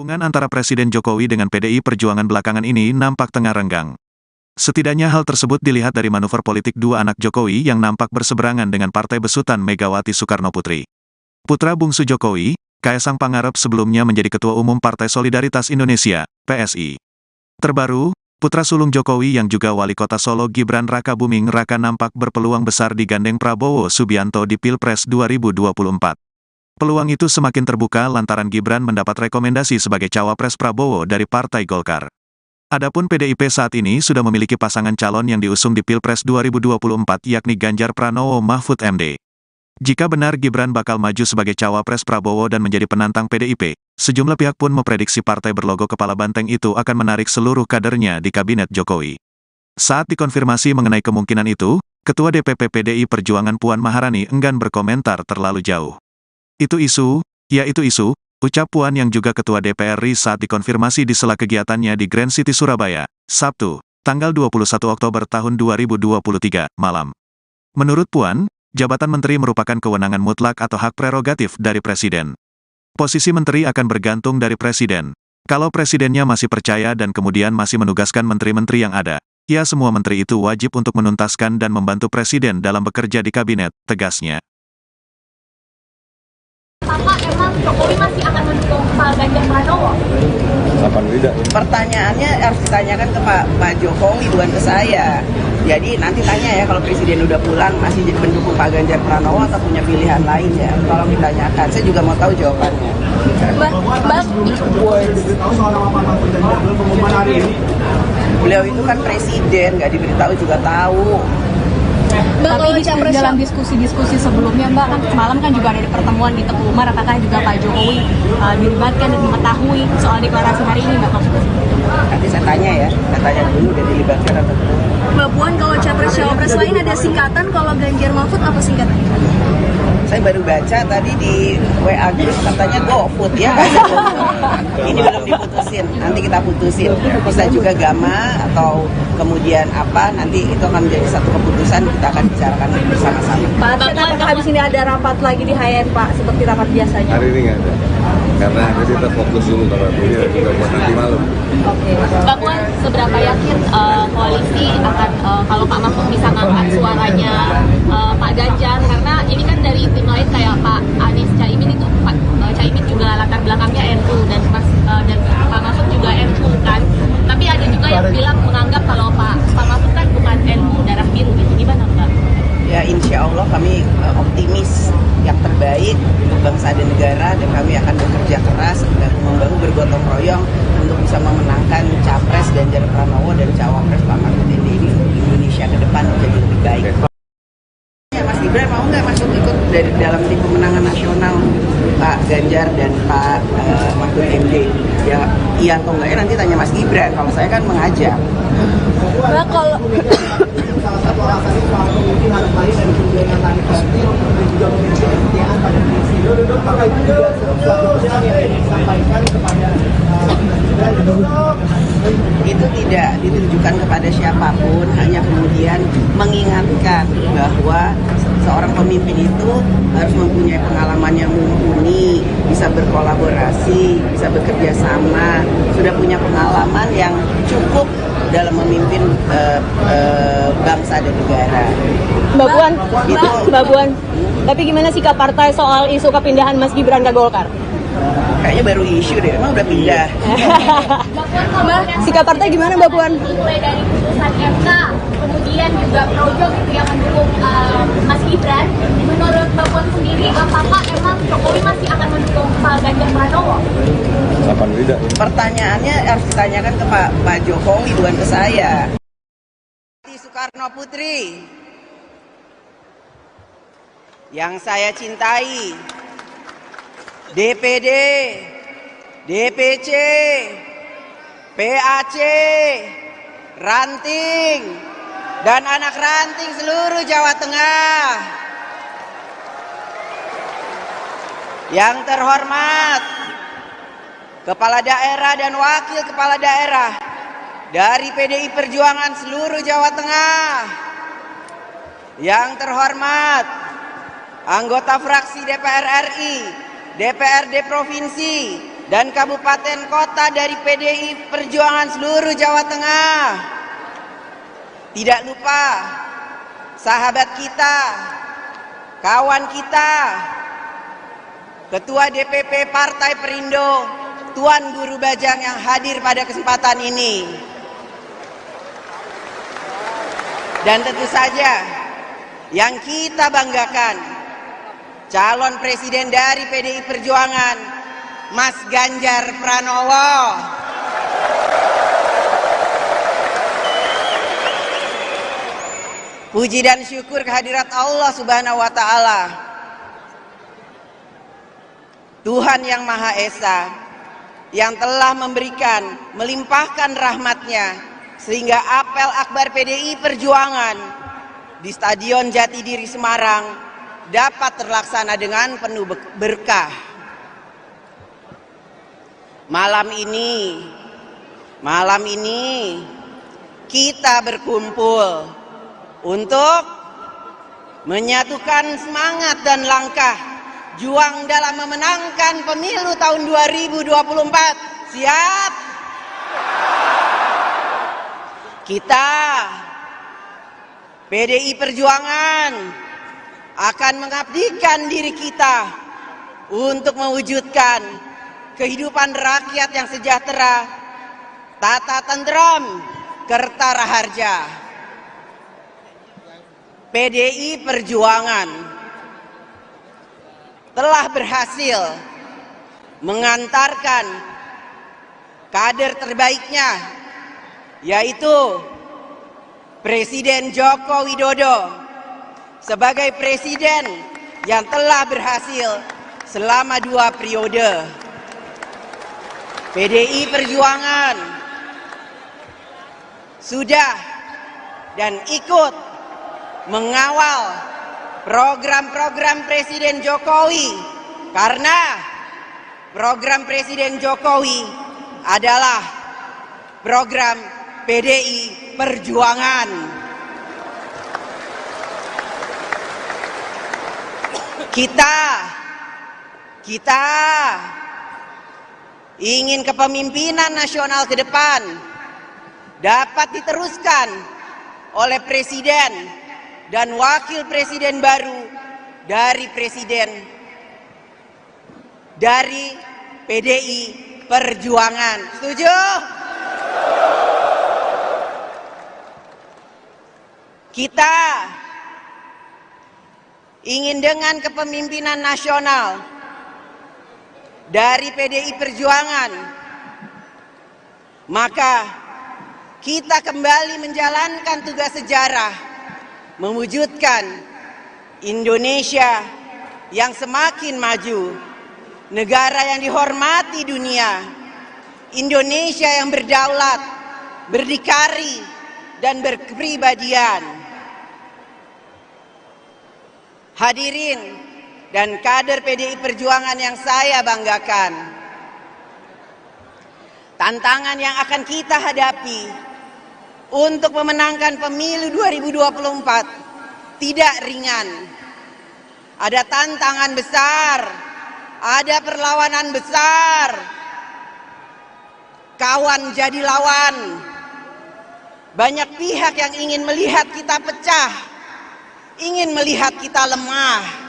Hubungan antara Presiden Jokowi dengan PDI Perjuangan belakangan ini nampak tengah renggang. Setidaknya hal tersebut dilihat dari manuver politik dua anak Jokowi yang nampak berseberangan dengan partai besutan Megawati Soekarnoputri. Putra bungsu Jokowi, Kaesang Pangarep sebelumnya menjadi Ketua Umum Partai Solidaritas Indonesia, PSI. Terbaru, putra sulung Jokowi yang juga Wali Kota Solo Gibran Rakabuming Raka nampak berpeluang besar digandeng Prabowo Subianto di Pilpres 2024. Peluang itu semakin terbuka lantaran Gibran mendapat rekomendasi sebagai cawapres Prabowo dari Partai Golkar. Adapun PDIP saat ini sudah memiliki pasangan calon yang diusung di Pilpres 2024 yakni Ganjar Pranowo Mahfud MD. Jika benar Gibran bakal maju sebagai cawapres Prabowo dan menjadi penantang PDIP, sejumlah pihak pun memprediksi partai berlogo kepala banteng itu akan menarik seluruh kadernya di kabinet Jokowi. Saat dikonfirmasi mengenai kemungkinan itu, Ketua DPP PDI Perjuangan Puan Maharani enggan berkomentar terlalu jauh. Itu isu, ucap Puan yang juga Ketua DPR RI saat dikonfirmasi di sela kegiatannya di Grand City Surabaya, Sabtu, tanggal 21 Oktober tahun 2023, malam. Menurut Puan, jabatan menteri merupakan kewenangan mutlak atau hak prerogatif dari Presiden. Posisi menteri akan bergantung dari Presiden. Kalau Presidennya masih percaya dan kemudian masih menugaskan menteri-menteri yang ada, ya semua menteri itu wajib untuk menuntaskan dan membantu Presiden dalam bekerja di kabinet, tegasnya. Apakah emang Jokowi masih akan mendukung Pak Ganjar Pranowo? Kapan tidak? Pertanyaannya harus ditanyakan ke Pak Jokowi, bukan ke saya. Jadi nanti tanya ya kalau Presiden udah pulang masih mendukung Pak Ganjar Pranowo atau punya pilihan lain ya. Tolong ditanyakan, saya juga mau tahu jawabannya. Beliau itu kan presiden, nggak diberitahu juga tahu. Tapi dalam diskusi-diskusi sebelumnya Mbak, kan semalam kan juga ada pertemuan di Teguh Umar, apakah juga Pak Jokowi dilibatkan dan mengetahui soal deklarasi hari ini Mbak? Nanti saya tanya ya, saya tanya dulu udah dilibatkan atau belum. Mbak Puan, kalau capres-cawapres lain ada singkatan, kalau Ganjar Mahfud apa singkatannya? Saya baru baca tadi di WA Group katanya GoFood ya. Ini belum diputusin, nanti kita putusin. Bisa juga Gama atau kemudian apa, nanti itu akan menjadi satu keputusan, kita akan bicarakan bersama-sama. Pak, apakah habis ini ada rapat lagi di HN Pak, seperti rapat biasanya? Hari ini nggak ada. Karena kita fokus dulu kalau ini juga buat nanti malam. Oke. Mbak Puan, seberapa yakin koalisi akan kalau Pak Mahfud bisa ngangkat suaranya Pak Ganjar, karena ini kan dari tim lain kayak Pak Anies Caimin itu Pak Caimin juga latar belakangnya NU dan Pak Mahfud juga NU kan. Tapi ada juga yang bilang menganggap kalau Pak Mahfud kan bukan NU darah biru gitu, gimana Mbak? Ya insya Allah kami optimis yang terbaik untuk bangsa dan negara, dan kami akan bekerja keras dan membangun bergotong royong untuk bisa memenangkan Capres Ganjar Pranowo dan Cawapres Pak Mahfud MD ini untuk Indonesia ke depan menjadi lebih baik. Ya, Mas Gibran mau nggak masuk ikut dari dalam tim pemenangan nasional Pak Ganjar dan Pak Mahfud MD? Ya iya atau enggak ya nanti tanya Mas Gibran. Kalau saya kan mengajak. Mbak, kalau itu tidak ditujukan kepada siapapun, hanya kemudian mengingatkan bahwa seorang pemimpin itu harus mempunyai pengalaman yang mumpuni, bisa berkolaborasi, bisa bekerja sama, sudah punya pengalaman yang cukup dalam memimpin bangsa dan negara. Mbak Puan, tapi gimana sikap partai soal isu kepindahan Mas Gibran ke Golkar? Kayaknya baru isu deh, emang udah pindah. Mbak, sikap partai gimana Mbak Puan? Mulai dari putusan MK, kemudian juga projo gitu yang mendukung Mas Gibran. Menurut Mbak Puan sendiri, apakah emang Jokowi masih akan mendukung Pak Ganjar Pranowo? Kapan tidak? Pertanyaannya harus ditanyakan ke Pak Jokowi, bukan ke saya. Soekarnoputri yang saya cintai, DPD, DPC, PAC, Ranting, dan anak ranting seluruh Jawa Tengah. Yang terhormat, Kepala Daerah dan Wakil Kepala Daerah dari PDI Perjuangan seluruh Jawa Tengah. Yang terhormat, anggota fraksi DPR RI, DPRD Provinsi, dan kabupaten kota dari PDI Perjuangan seluruh Jawa Tengah. Tidak lupa sahabat kita, kawan kita, Ketua DPP Partai Perindo, Tuan Guru Bajang yang hadir pada kesempatan ini. Dan tentu saja yang kita banggakan, calon presiden dari PDI Perjuangan, Mas Ganjar Pranowo. Puji dan syukur kehadirat Allah Subhanahu wa Ta'ala, Tuhan yang Maha Esa, yang telah memberikan, melimpahkan rahmatnya, sehingga apel akbar PDI Perjuangan di Stadion Jatidiri Semarang dapat terlaksana dengan penuh berkah. Malam ini kita berkumpul untuk menyatukan semangat dan langkah juang dalam memenangkan pemilu tahun 2024. Siap? Kita PDI Perjuangan akan mengabdikan diri kita untuk mewujudkan kehidupan rakyat yang sejahtera, tata tentram, kertara harja. PDI Perjuangan telah berhasil mengantarkan kader terbaiknya, yaitu Presiden Joko Widodo, sebagai presiden yang telah berhasil selama 2 periode. PDI Perjuangan sudah dan ikut mengawal program-program Presiden Jokowi, karena program Presiden Jokowi adalah program PDI Perjuangan. Kita ingin kepemimpinan nasional ke depan dapat diteruskan oleh Presiden dan Wakil Presiden baru dari PDI Perjuangan. Setuju? Kita ingin dengan kepemimpinan nasional dari PDI Perjuangan, maka kita kembali menjalankan tugas sejarah, mewujudkan Indonesia yang semakin maju, negara yang dihormati dunia, Indonesia yang berdaulat, berdikari, dan berkepribadian. Hadirin dan kader PDI Perjuangan yang saya banggakan, tantangan yang akan kita hadapi untuk memenangkan pemilu 2024 tidak ringan. Ada tantangan besar, ada perlawanan besar. Kawan jadi lawan. Banyak pihak yang ingin melihat kita pecah, ingin melihat kita lemah.